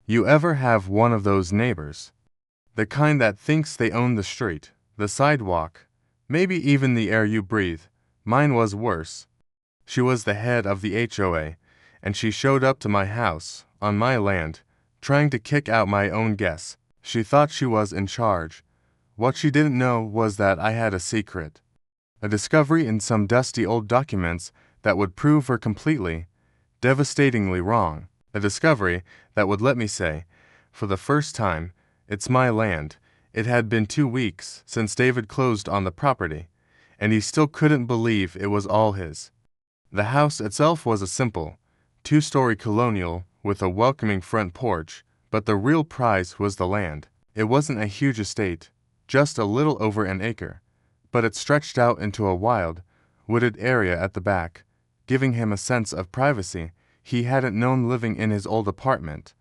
You ever have one of those neighbors? The kind that thinks they own the street, the sidewalk, maybe even the air you breathe. Mine was worse. She was the head of the HOA, and she showed up to my house, on my land, trying to kick out my own guests. She thought she was in charge. What she didn't know was that I had a secret. A discovery in some dusty old documents that would prove her completely, devastatingly wrong. A discovery that would let me say, for the first time, it's my land. It had been 2 weeks since David closed on the property, and he still couldn't believe it was all his. The house itself was a simple, 2-story colonial with a welcoming front porch, but the real prize was the land. It wasn't a huge estate, just a little over an acre, but it stretched out into a wild, wooded area at the back, giving him a sense of privacy he hadn't known living in his old apartment.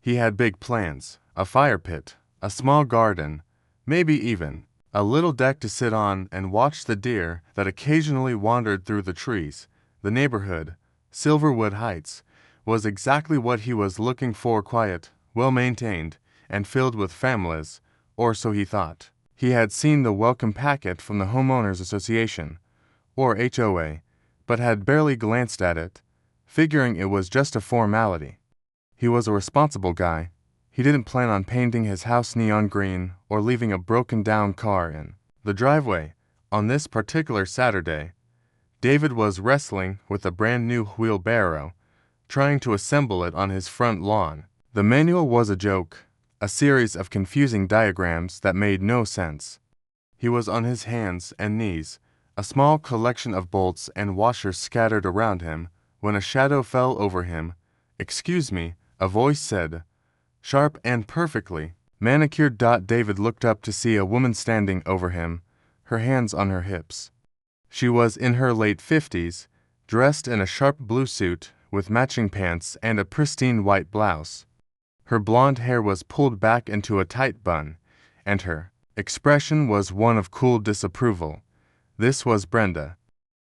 He had big plans, a fire pit, a small garden, maybe even a little deck to sit on and watch the deer that occasionally wandered through the trees. The neighborhood, Silverwood Heights, was exactly what he was looking for: quiet, well-maintained, and filled with families, or so he thought. He had seen the welcome packet from the Homeowners Association, or HOA, but had barely glanced at it, figuring it was just a formality. He was a responsible guy. He didn't plan on painting his house neon green or leaving a broken-down car in the driveway. On this particular Saturday, David was wrestling with a brand-new wheelbarrow, trying to assemble it on his front lawn. The manual was a joke, a series of confusing diagrams that made no sense. He was on his hands and knees, a small collection of bolts and washers scattered around him, when a shadow fell over him. "Excuse me," a voice said, sharp and perfectly manicured. David looked up to see a woman standing over him, her hands on her hips. She was in her late 50s, dressed in a sharp blue suit with matching pants and a pristine white blouse. Her blonde hair was pulled back into a tight bun, and her expression was one of cool disapproval. This was Brenda.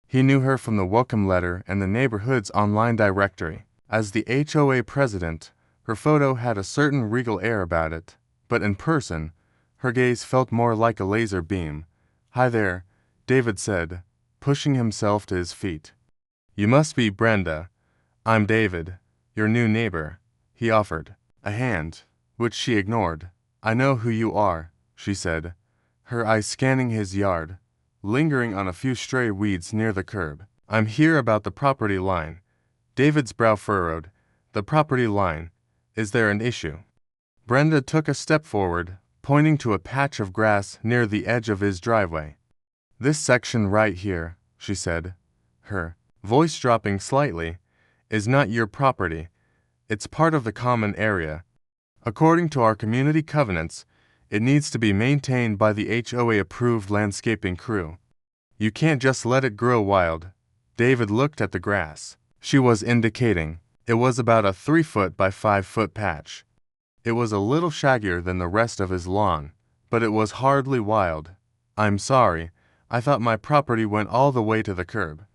He knew her from the welcome letter and the neighborhood's online directory. As the HOA president, her photo had a certain regal air about it, but in person, her gaze felt more like a laser beam. "Hi there," David said, pushing himself to his feet. "You must be Brenda. I'm David, your new neighbor." He offered a hand, which she ignored. "I know who you are," she said, her eyes scanning his yard, lingering on a few stray weeds near the curb. "I'm here about the property line." David's brow furrowed. "The property line. Is there an issue?" Brenda took a step forward, pointing to a patch of grass near the edge of his driveway. "This section right here," she said, her voice dropping slightly, "is not your property. It's part of the common area. According to our community covenants, it needs to be maintained by the HOA-approved landscaping crew. You can't just let it grow wild." David looked at the grass she was indicating. It was about a 3-foot by 5-foot patch. It was a little shaggier than the rest of his lawn, but it was hardly wild. "I'm sorry, I thought my property went all the way to the curb."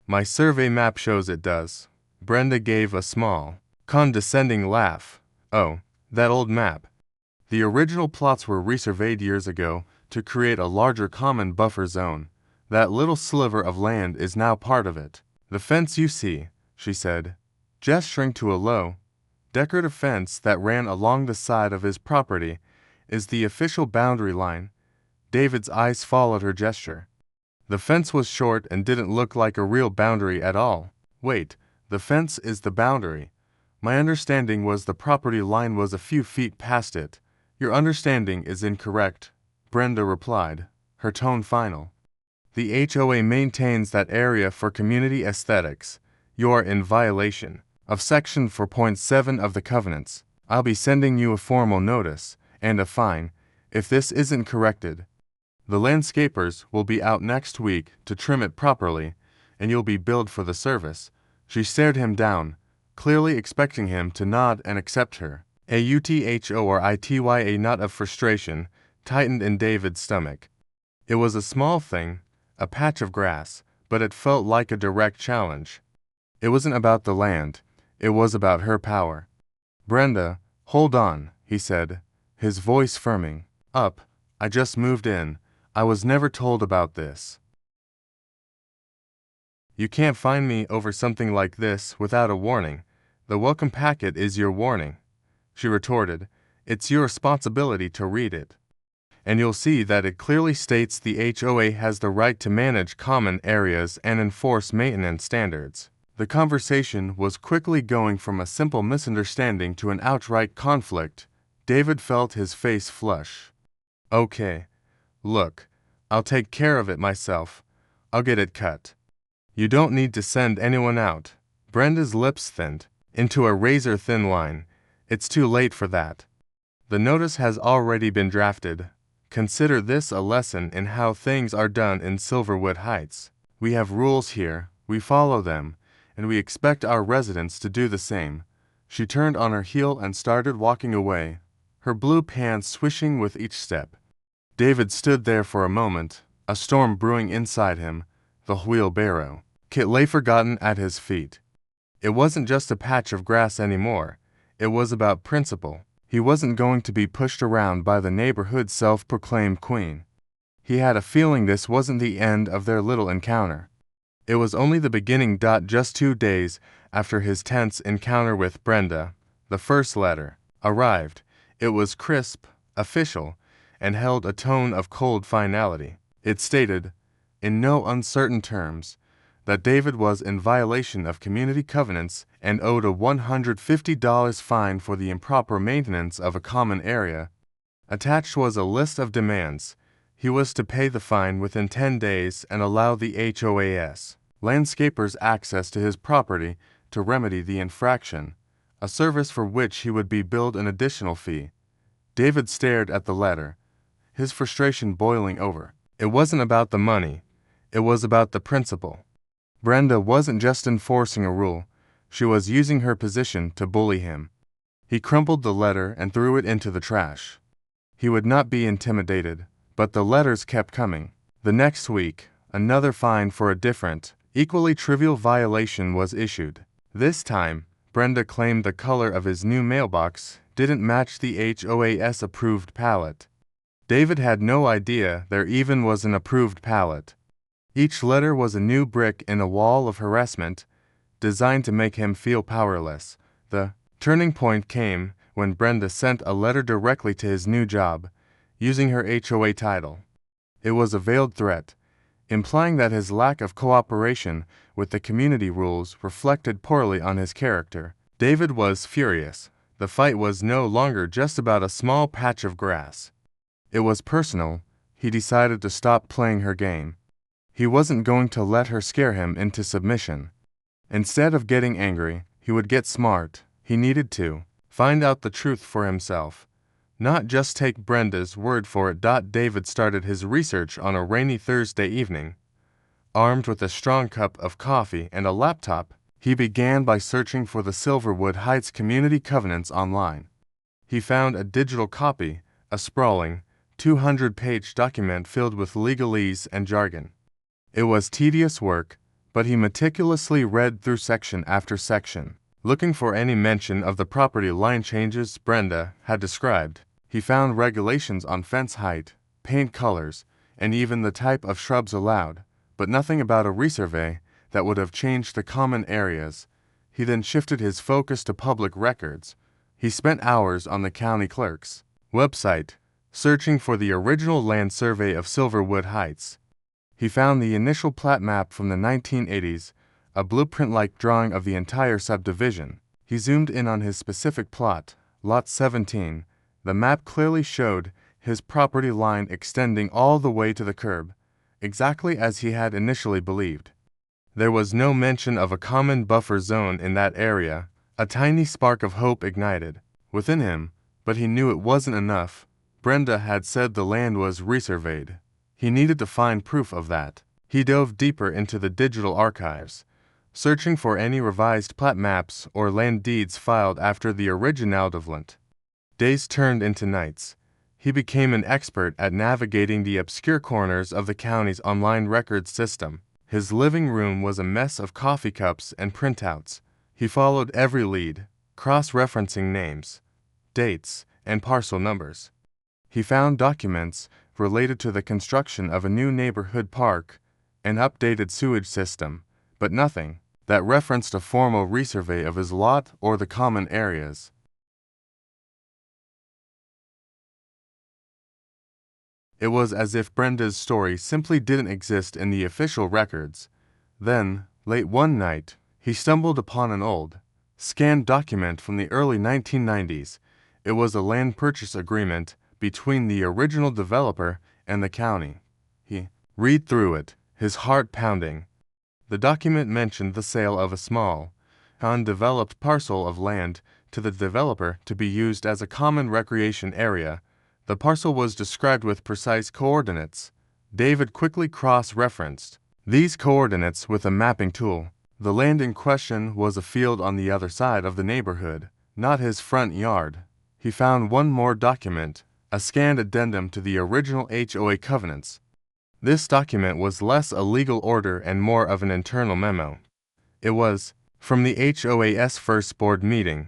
"My survey map shows it does." Brenda gave a small, condescending laugh. "Oh, that old map. The original plots were resurveyed years ago to create a larger common buffer zone. That little sliver of land is now part of it. The fence you see," she said, gesturing to a low, decorative fence that ran along the side of his property, "is the official boundary line." David's eyes followed her gesture. "The fence was short and didn't look like a real boundary at all." "Wait, the fence is the boundary. My understanding was the property line was a few feet past it." "Your understanding is incorrect," Brenda replied, her tone final. "The HOA maintains that area for community aesthetics. You are in violation of Section 4.7 of the covenants. I'll be sending you a formal notice and a fine if this isn't corrected. The landscapers will be out next week to trim it properly, and you'll be billed for the service." She stared him down, clearly expecting him to nod and accept her. A UTHORITYA knot of frustration tightened in David's stomach. It was a small thing, a patch of grass, but it felt like a direct challenge. It wasn't about the land, it was about her power. Brenda, "Hold on," he said, his voice firming up. "I just moved in. I was never told about this. You can't find me over something like this without a warning. The welcome packet is your warning," she retorted. "It's your responsibility to read it. And you'll see that it clearly states the HOA has the right to manage common areas and enforce maintenance standards." The conversation was quickly going from a simple misunderstanding to an outright conflict. David felt his face flush. "Okay. Look, I'll take care of it myself. I'll get it cut. You don't need to send anyone out." Brenda's lips thinned into a razor-thin line. "It's too late for that. The notice has already been drafted. Consider this a lesson in how things are done in Silverwood Heights. We have rules here, we follow them, and we expect our residents to do the same." She turned on her heel and started walking away, her blue pants swishing with each step. David stood there for a moment, a storm brewing inside him. The wheelbarrow kit lay forgotten at his feet. It wasn't just a patch of grass anymore. It was about principle. He wasn't going to be pushed around by the neighborhood's self-proclaimed queen. He had a feeling this wasn't the end of their little encounter. It was only the beginning. Just 2 days after his tense encounter with Brenda, the first letter arrived. It was crisp, official, and held a tone of cold finality. It stated, in no uncertain terms, that David was in violation of community covenants and owed a $150 fine for the improper maintenance of a common area. Attached was a list of demands. He was to pay the fine within 10 days and allow the HOAS landscapers access to his property to remedy the infraction, a service for which he would be billed an additional fee. David stared at the letter, his frustration boiling over. It wasn't about the money. It was about the principle. Brenda wasn't just enforcing a rule. She was using her position to bully him. He crumpled the letter and threw it into the trash. He would not be intimidated, but the letters kept coming. The next week, another fine for a different, equally trivial violation was issued. This time, Brenda claimed the color of his new mailbox didn't match the HOAS-approved palette. David had no idea there even was an approved palette. Each letter was a new brick in a wall of harassment, designed to make him feel powerless. The turning point came when Brenda sent a letter directly to his new job, using her HOA title. It was a veiled threat, implying that his lack of cooperation with the community rules reflected poorly on his character. David was furious. The fight was no longer just about a small patch of grass. It was personal. He decided to stop playing her game. He wasn't going to let her scare him into submission. Instead of getting angry, he would get smart. He needed to find out the truth for himself, not just take Brenda's word for it. David started his research on a rainy Thursday evening. Armed with a strong cup of coffee and a laptop, he began by searching for the Silverwood Heights community covenants online. He found a digital copy, a sprawling, 200-page document filled with legalese and jargon. It was tedious work, but he meticulously read through section after section, looking for any mention of the property line changes Brenda had described. He found regulations on fence height, paint colors, and even the type of shrubs allowed, but nothing about a resurvey that would have changed the common areas. He then shifted his focus to public records. He spent hours on the county clerk's website, searching for the original land survey of Silverwood Heights. He found the initial plat map from the 1980s, a blueprint-like drawing of the entire subdivision. He zoomed in on his specific plot, Lot 17. The map clearly showed his property line extending all the way to the curb, exactly as he had initially believed. There was no mention of a common buffer zone in that area. A tiny spark of hope ignited within him, but he knew it wasn't enough. Brenda had said the land was resurveyed. He needed to find proof of that. He dove deeper into the digital archives, searching for any revised plat maps or land deeds filed after the original development. Days turned into nights. He became an expert at navigating the obscure corners of the county's online records system. His living room was a mess of coffee cups and printouts. He followed every lead, cross-referencing names, dates, and parcel numbers. He found documents related to the construction of a new neighborhood park, an updated sewage system, but nothing that referenced a formal resurvey of his lot or the common areas. It was as if Brenda's story simply didn't exist in the official records. Then, late one night, he stumbled upon an old, scanned document from the early 1990s. It was a land purchase agreement between the original developer and the county. He read through it, his heart pounding. The document mentioned the sale of a small, undeveloped parcel of land to the developer to be used as a common recreation area. The parcel was described with precise coordinates. David quickly cross-referenced these coordinates with a mapping tool. The land in question was a field on the other side of the neighborhood, not his front yard. He found one more document, a scanned addendum to the original HOA covenants. This document was less a legal order and more of an internal memo. It was from the HOA's first board meeting,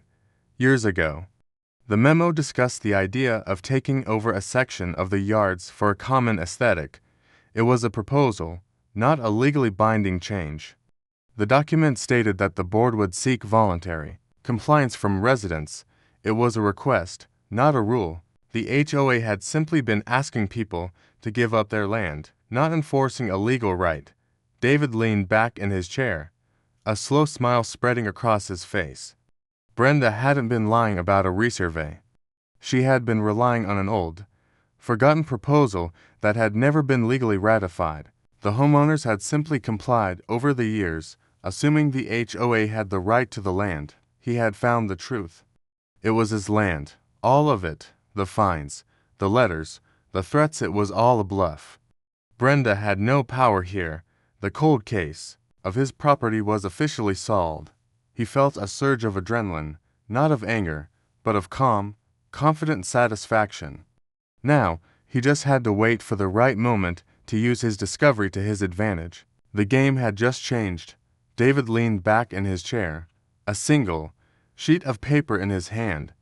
years ago. The memo discussed the idea of taking over a section of the yards for a common aesthetic. It was a proposal, not a legally binding change. The document stated that the board would seek voluntary compliance from residents. It was a request, not a rule. The HOA had simply been asking people to give up their land, not enforcing a legal right. David leaned back in his chair, a slow smile spreading across his face. Brenda hadn't been lying about a resurvey. She had been relying on an old, forgotten proposal that had never been legally ratified. The homeowners had simply complied over the years, assuming the HOA had the right to the land. He had found the truth. It was his land, all of it, the fines, the letters, the threats. It was all a bluff. Brenda had no power here. The cold case of his property was officially solved. He felt a surge of adrenaline, not of anger, but of calm, confident satisfaction. Now, he just had to wait for the right moment to use his discovery to his advantage. The game had just changed. David leaned back in his chair, a single sheet of paper in his hand.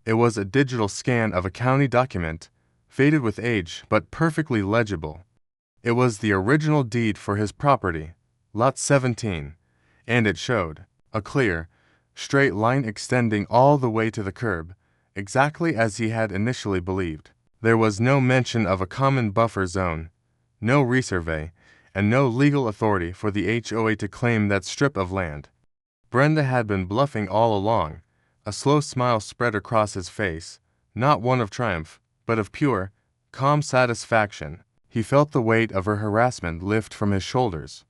It was a digital scan of a county document, faded with age but perfectly legible. It was the original deed for his property, Lot 17, and it showed a clear, straight line extending all the way to the curb, exactly as he had initially believed. There was no mention of a common buffer zone, no resurvey, and no legal authority for the HOA to claim that strip of land. Brenda had been bluffing all along. A slow smile spread across his face, not one of triumph, but of pure, calm satisfaction. He felt the weight of her harassment lift from his shoulders.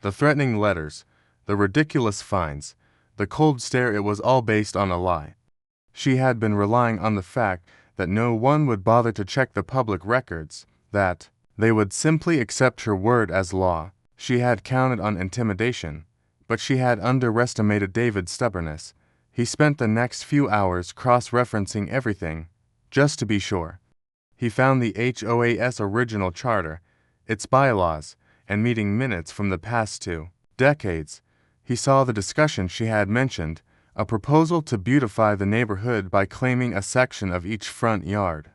The threatening letters, the ridiculous fines, the cold stare, it was all based on a lie. She had been relying on the fact that no one would bother to check the public records, that they would simply accept her word as law. She had counted on intimidation, but she had underestimated David's stubbornness. He spent the next few hours cross-referencing everything, just to be sure. He found the HOA's original charter, its bylaws, and meeting minutes from the past 2 decades. He saw the discussion she had mentioned, a proposal to beautify the neighborhood by claiming a section of each front yard.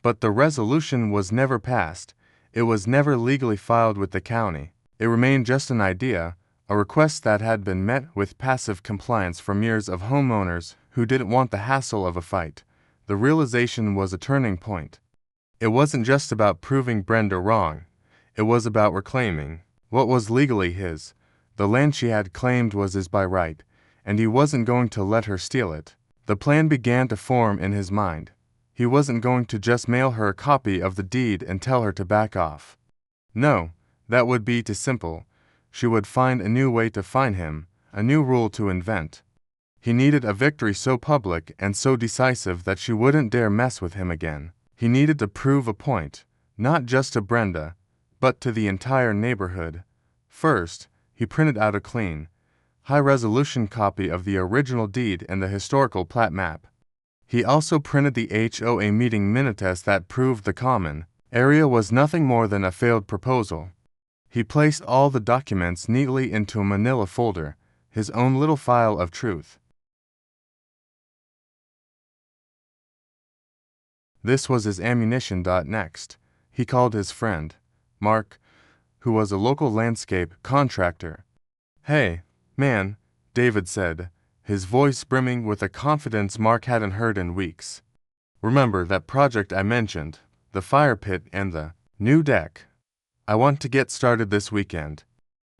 But the resolution was never passed. It was never legally filed with the county. It remained just an idea, a request that had been met with passive compliance from years of homeowners who didn't want the hassle of a fight. The realization was a turning point. It wasn't just about proving Brenda wrong. It was about reclaiming what was legally his. The land she had claimed was his by right, and he wasn't going to let her steal it. The plan began to form in his mind. He wasn't going to just mail her a copy of the deed and tell her to back off. No, that would be too simple. She would find a new way to find him, a new rule to invent. He needed a victory so public and so decisive that she wouldn't dare mess with him again. He needed to prove a point, not just to Brenda, but to the entire neighborhood. First, he printed out a clean, high-resolution copy of the original deed and the historical plat map. He also printed the HOA meeting minutes that proved the common area was nothing more than a failed proposal. He placed all the documents neatly into a manila folder, his own little file of truth. This was his ammunition. Next, he called his friend, Mark, who was a local landscape contractor. "Hey, man," David said, his voice brimming with a confidence Mark hadn't heard in weeks. "Remember that project I mentioned, the fire pit and the new deck? I want to get started this weekend.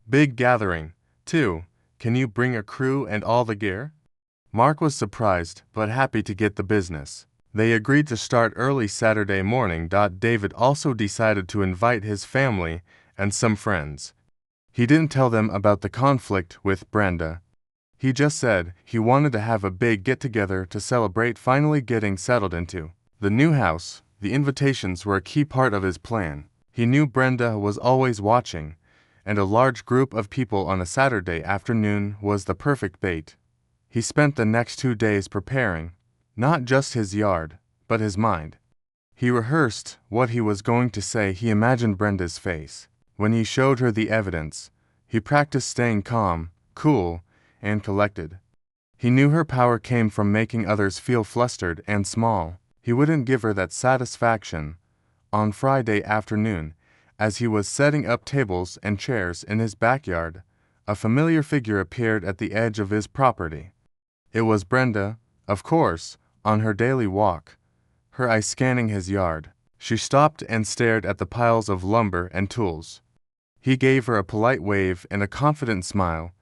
Big gathering, too. Can you bring a crew and all the gear?" Mark was surprised but happy to get the business. They agreed to start early Saturday morning. David also decided to invite his family and some friends. He didn't tell them about the conflict with Brenda. He just said he wanted to have a big get-together to celebrate finally getting settled into the new house. The invitations were a key part of his plan. He knew Brenda was always watching, and a large group of people on a Saturday afternoon was the perfect bait. He spent the next 2 days preparing, not just his yard, but his mind. He rehearsed what he was going to say. He imagined Brenda's face when he showed her the evidence. He practiced staying calm, cool, and collected. He knew her power came from making others feel flustered and small. He wouldn't give her that satisfaction. On Friday afternoon, as he was setting up tables and chairs in his backyard, a familiar figure appeared at the edge of his property. It was Brenda, of course, on her daily walk, her eyes scanning his yard. She stopped and stared at the piles of lumber and tools. He gave her a polite wave and a confident smile.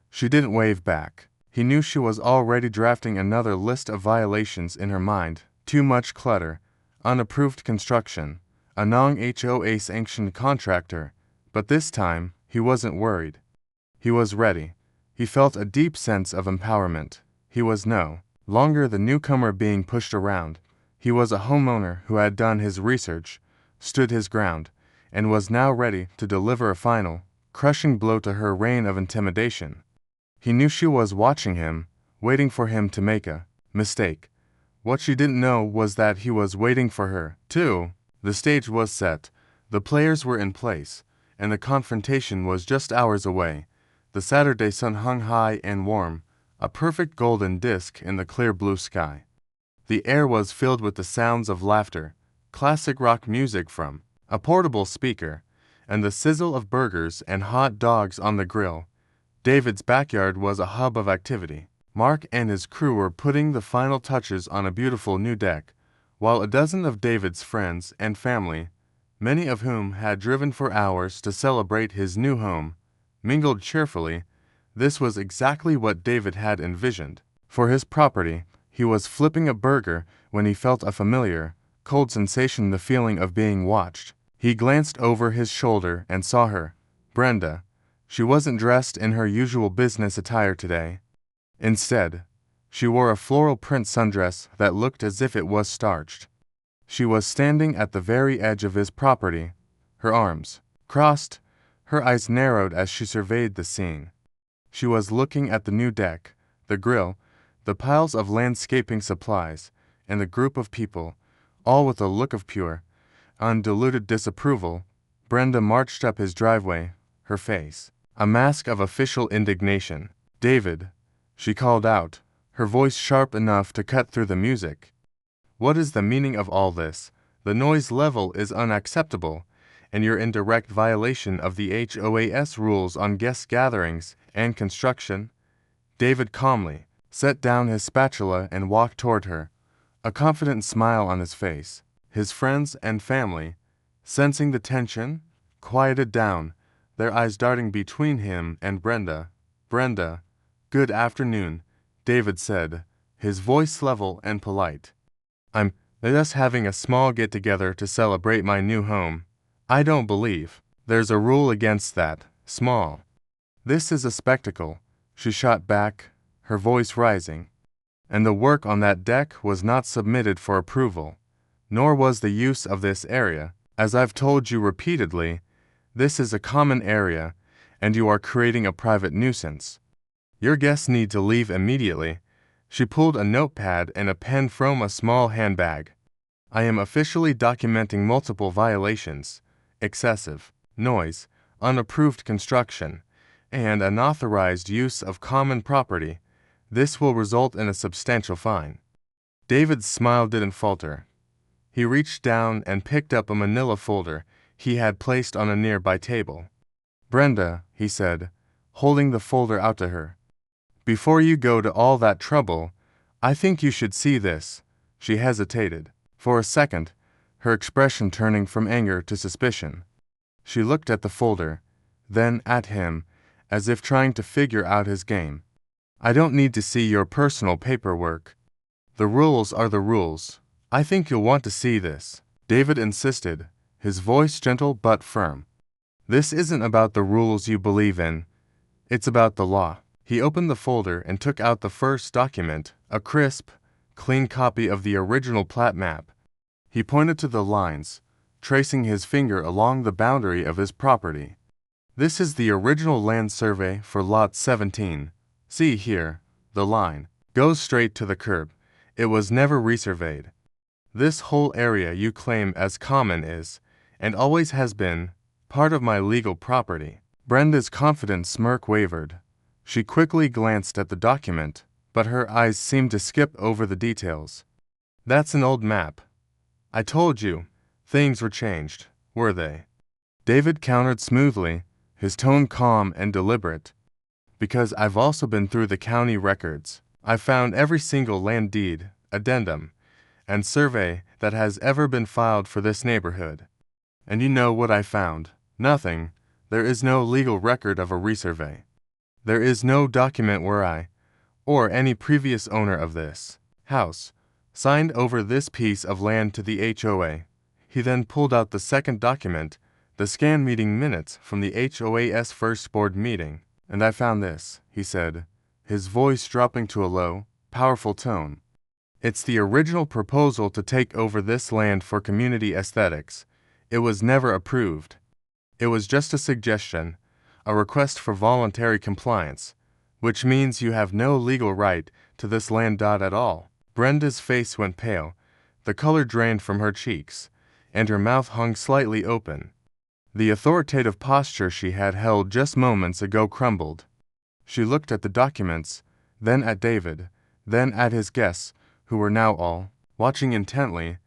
She didn't wave back. He knew she was already drafting another list of violations in her mind. Too much clutter, unapproved construction, a non-HOA sanctioned contractor. But this time, he wasn't worried. He was ready. He felt a deep sense of empowerment. He was no longer the newcomer being pushed around. He was a homeowner who had done his research, stood his ground, and was now ready to deliver a final, crushing blow to her reign of intimidation. He knew she was watching him, waiting for him to make a mistake. What she didn't know was that he was waiting for her, too. The stage was set, the players were in place, and the confrontation was just hours away. The Saturday sun hung high and warm, a perfect golden disk in the clear blue sky. The air was filled with the sounds of laughter, classic rock music from a portable speaker, and the sizzle of burgers and hot dogs on the grill. David's backyard was a hub of activity. Mark and his crew were putting the final touches on a beautiful new deck, while a dozen of David's friends and family, many of whom had driven for hours to celebrate his new home, mingled cheerfully. This was exactly what David had envisioned. For his property, he was flipping a burger when he felt a familiar, cold sensation, the feeling of being watched. He glanced over his shoulder and saw her, Brenda. She wasn't dressed in her usual business attire today. Instead, she wore a floral print sundress that looked as if it was starched. She was standing at the very edge of his property, her arms crossed, her eyes narrowed as she surveyed the scene. She was looking at the new deck, the grill, the piles of landscaping supplies, and the group of people, all with a look of pure, undiluted disapproval. Brenda marched up his driveway, her face a mask of official indignation. "David," she called out, her voice sharp enough to cut through the music. "What is the meaning of all this? The noise level is unacceptable, and you're in direct violation of the HOAS rules on guest gatherings and construction." David calmly set down his spatula and walked toward her, a confident smile on his face. His friends and family, sensing the tension, quieted down, their eyes darting between him and Brenda. "Brenda, good afternoon," David said, his voice level and polite. "I'm just having a small get-together to celebrate my new home. I don't believe there's a rule against that, small. This is a spectacle," she shot back, her voice rising. "And the work on that deck was not submitted for approval, nor was the use of this area. As I've told you repeatedly, this is a common area, and you are creating a private nuisance. Your guests need to leave immediately." She pulled a notepad and a pen from a small handbag. "I am officially documenting multiple violations: excessive noise, unapproved construction, and unauthorized use of common property. This will result in a substantial fine." David's smile didn't falter. He reached down and picked up a manila folder he had placed on a nearby table. "Brenda," he said, holding the folder out to her. "Before you go to all that trouble, I think you should see this." She hesitated. For a second, her expression turning from anger to suspicion. She looked at the folder, then at him, as if trying to figure out his game. "I don't need to see your personal paperwork. The rules are the rules. I think you'll want to see this," David insisted, his voice gentle but firm. "This isn't about the rules you believe in. It's about the law." He opened the folder and took out the first document, a crisp, clean copy of the original plat map. He pointed to the lines, tracing his finger along the boundary of his property. "This is the original land survey for Lot 17. See here, the line goes straight to the curb. It was never resurveyed. This whole area you claim as common is, and always has been, part of my legal property." Brenda's confident smirk wavered. She quickly glanced at the document, but her eyes seemed to skip over the details. "That's an old map. I told you, things were changed, were they?" David countered smoothly, his tone calm and deliberate. "Because I've also been through the county records. I've found every single land deed, addendum, and survey that has ever been filed for this neighborhood. And you know what I found? Nothing. There is no legal record of a resurvey. There is no document where I, or any previous owner of this house, signed over this piece of land to the HOA." He then pulled out the second document, the scanned meeting minutes from the HOA's first board meeting. "And I found this," he said, his voice dropping to a low, powerful tone. "It's the original proposal to take over this land for community aesthetics. It was never approved. It was just a suggestion, a request for voluntary compliance, which means you have no legal right to this land at all." Brenda's face went pale, the color drained from her cheeks, and her mouth hung slightly open. The authoritative posture she had held just moments ago crumbled. She looked at the documents, then at David, then at his guests, who were now all watching intently.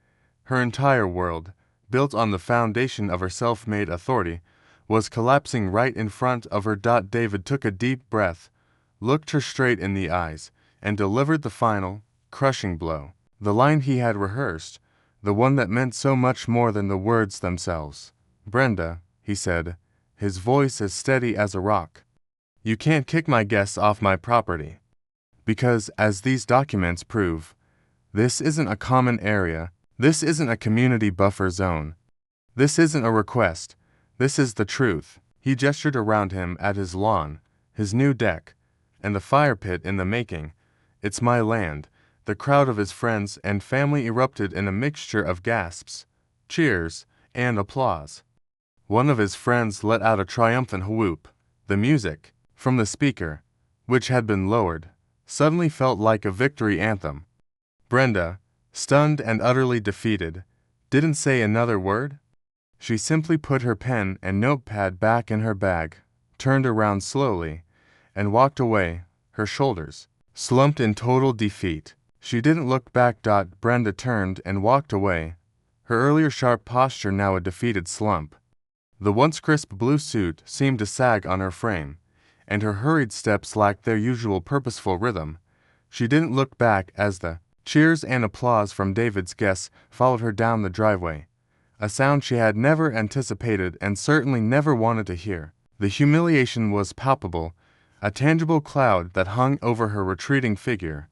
Her entire world, built on the foundation of her self-made authority, was collapsing right in front of her. David took a deep breath, looked her straight in the eyes, and delivered the final, crushing blow. The line he had rehearsed, the one that meant so much more than the words themselves. "Brenda," he said, his voice as steady as a rock, "you can't kick my guests off my property. Because, as these documents prove, this isn't a common area, this isn't a community buffer zone. This isn't a request, this is the truth." He gestured around him at his lawn, his new deck, and the fire pit in the making. "It's my land." The crowd of his friends and family erupted in a mixture of gasps, cheers, and applause. One of his friends let out a triumphant whoop. The music, from the speaker, which had been lowered, suddenly felt like a victory anthem. Brenda, stunned and utterly defeated, didn't say another word. She simply put her pen and notepad back in her bag, turned around slowly, and walked away, her shoulders slumped in total defeat. She didn't look back. Brenda turned and walked away, her earlier sharp posture now a defeated slump. The once crisp blue suit seemed to sag on her frame, and her hurried steps lacked their usual purposeful rhythm. She didn't look back as the cheers and applause from David's guests followed her down the driveway, a sound she had never anticipated and certainly never wanted to hear. The humiliation was palpable, a tangible cloud that hung over her retreating figure.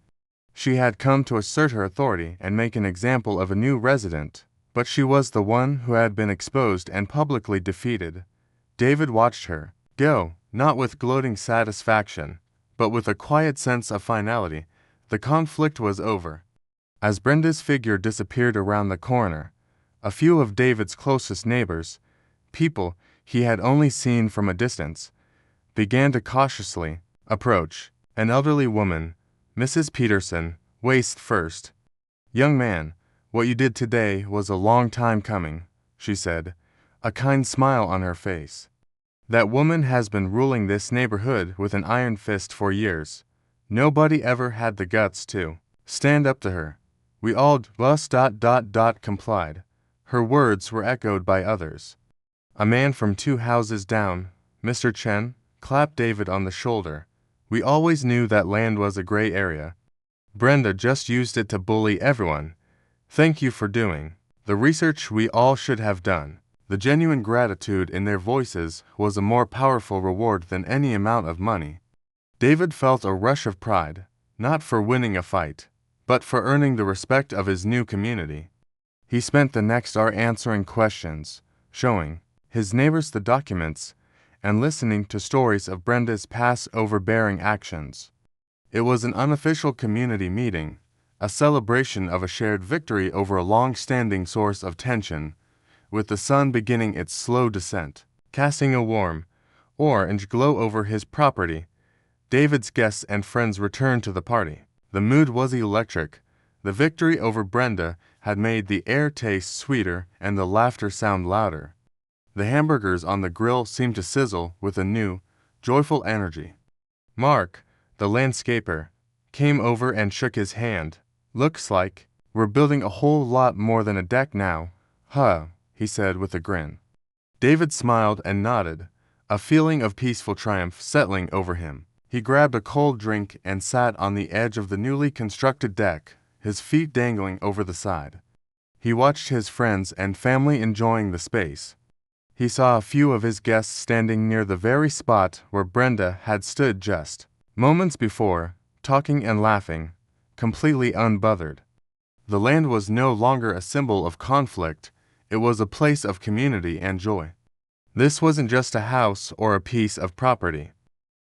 She had come to assert her authority and make an example of a new resident, but she was the one who had been exposed and publicly defeated. David watched her go, not with gloating satisfaction, but with a quiet sense of finality. The conflict was over. As Brenda's figure disappeared around the corner, a few of David's closest neighbors, people he had only seen from a distance, began to cautiously approach. An elderly woman, Mrs. Peterson, waist first. "Young man, what you did today was a long time coming," she said, a kind smile on her face. "That woman has been ruling this neighborhood with an iron fist for years. Nobody ever had the guts to stand up to her. We all complied. Her words were echoed by others. A man from 2 houses down, Mr. Chen, clapped David on the shoulder. We always knew that land was a gray area. Brenda just used it to bully everyone. Thank you for doing the research we all should have done. The genuine gratitude in their voices was a more powerful reward than any amount of money. David felt a rush of pride, not for winning a fight, but for earning the respect of his new community. He spent the next hour answering questions, showing his neighbors the documents, and listening to stories of Brenda's past overbearing actions. It was an unofficial community meeting, a celebration of a shared victory over a long-standing source of tension, with the sun beginning its slow descent, casting a warm, orange glow over his property. David's guests and friends returned to the party. The mood was electric. The victory over Brenda had made the air taste sweeter and the laughter sound louder. The hamburgers on the grill seemed to sizzle with a new, joyful energy. Mark, the landscaper, came over and shook his hand. Looks like we're building a whole lot more than a deck now, huh? He said with a grin. David smiled and nodded, a feeling of peaceful triumph settling over him. He grabbed a cold drink and sat on the edge of the newly constructed deck, his feet dangling over the side. He watched his friends and family enjoying the space. He saw a few of his guests standing near the very spot where Brenda had stood just moments before, talking and laughing, completely unbothered. The land was no longer a symbol of conflict, it was a place of community and joy. This wasn't just a house or a piece of property.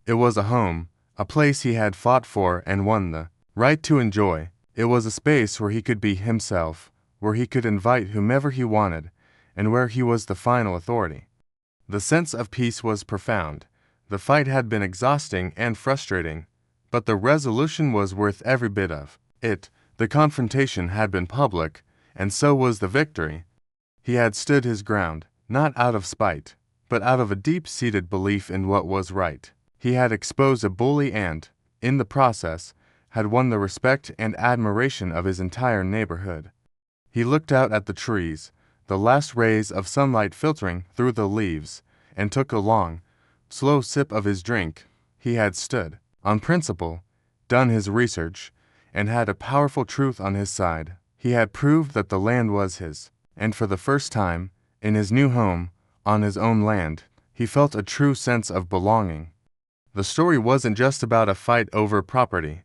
It was a home, a place he had fought for and won the right to enjoy. It was a space where he could be himself, where he could invite whomever he wanted, and where he was the final authority. The sense of peace was profound. The fight had been exhausting and frustrating, but the resolution was worth every bit of it. The confrontation had been public, and so was the victory. He had stood his ground, not out of spite, but out of a deep-seated belief in what was right. He had exposed a bully and, in the process, had won the respect and admiration of his entire neighborhood. He looked out at the trees, the last rays of sunlight filtering through the leaves, and took a long, slow sip of his drink. He had stood on principle, done his research, and had a powerful truth on his side. He had proved that the land was his, and for the first time, in his new home, on his own land, he felt a true sense of belonging. The story wasn't just about a fight over property.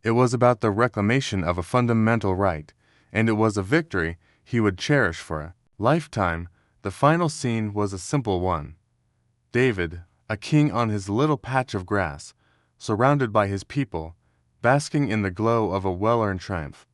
It was about the reclamation of a fundamental right, and it was a victory he would cherish for a lifetime. The final scene was a simple one. David, a king on his little patch of grass, surrounded by his people, basking in the glow of a well-earned triumph.